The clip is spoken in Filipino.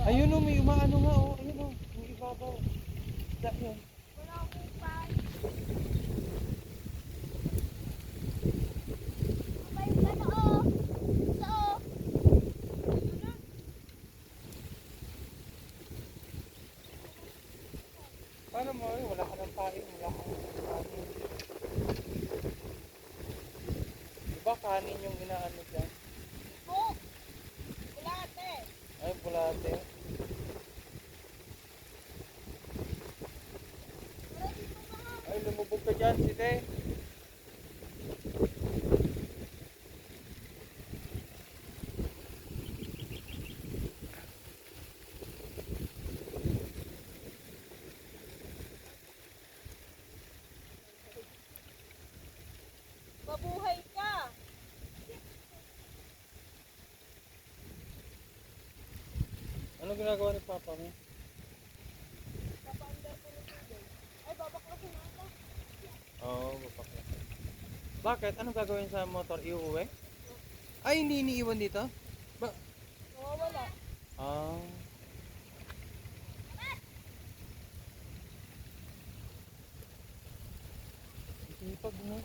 Ayun o, may umaano nga o. Ayun o, yung ibabaw. Isda yun. Wala akong pan. Abay, ano oh. Isa oh. Paano mo eh? Wala ka ng pain. Wala ka ng kanin. Diba kanin yung inaano dyan? Oh. Bulate. Ay, bulate. Ay, lumubog ka dyan, site. Mabuhay ka. Ano ginagawa ni Papa mo? Papaandar ko ng tubig. Ay, babaklasin ako. Oo, papakita. Bakit? Anong gagawin sa motor? Iuwi? Ay, hindi iniiwan dito? Ba? Nawawala. Ah. Sipag mo.